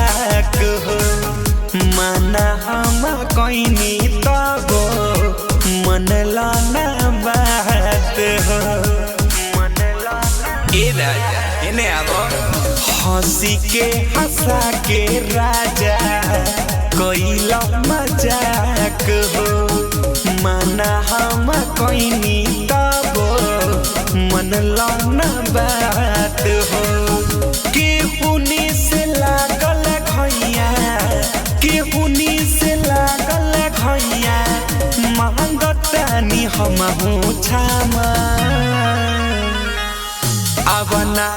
मजाक हो माना हम कोइनी तबो मनला ना बात हो ए राजा इन्हें आबो हंसी के हंसा के राजा कोइला मजाक हो माना हम कोइनी तबो मनला ना बात हो केहुनी से लागल घैया केहुनी से लागल घैया मांगतानी हमहू छामा अब ना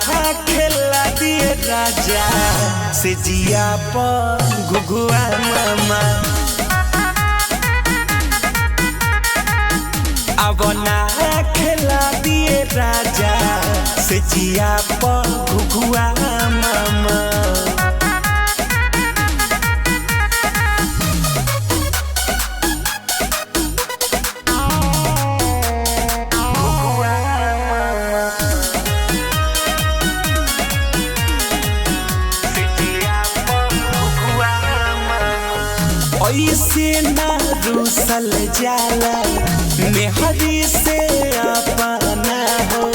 खेला दिए राजा से जिया पर घुघुआ मामा अब ना खेला दिए राजा से जिया पर घुघुआ मामा ऐसे ना रूसल जाला मेहरी से अपना हो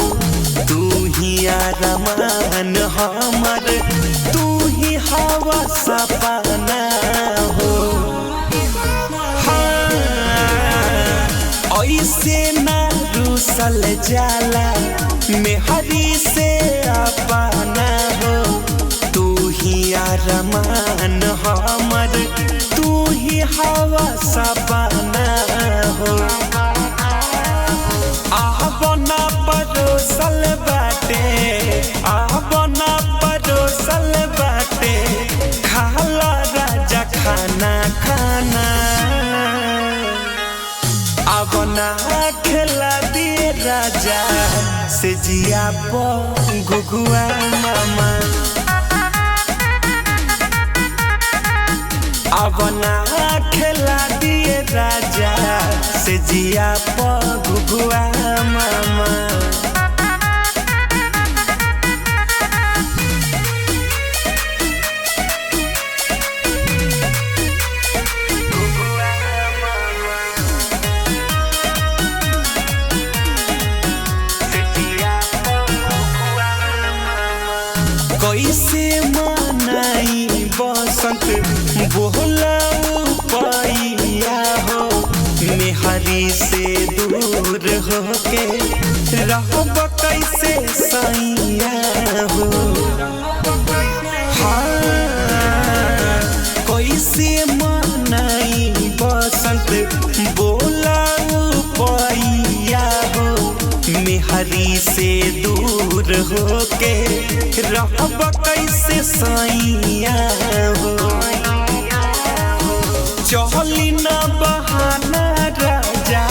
तू ही अरमान हमर तू ही हवा सपना हो हाँ ऐसे ना रूसल जाला मेहरी से अपना हो तू ही अरमान हमर तू ही हवा सपना हो बना परोसल बाटे बना परोसल बाटे खाला राजा खाना खाना अब ना खेला दिए राजा से जिया पर घुघुआ मामा अब ना खेला दिए राजा से जिया पर घुघुआ मामा कैसे मनाई बसंत बोला पैया हो मेहरी से दूर होके रहब कैसे सैया हो हाँ कैसे मनाई बसंत बोला पैया हो मेहरी से दूर होके रहब कैसे सैया हो चली न बहाना राजा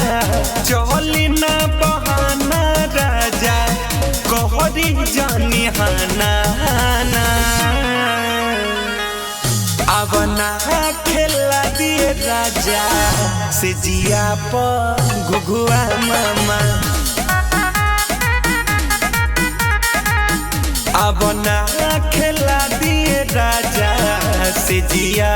चली न बहाना राजा कहरी जानी हाना अब ना खेला दिए राजा से जिया पर घुघुआ मामा अब ना खेला दिए राजा से जिया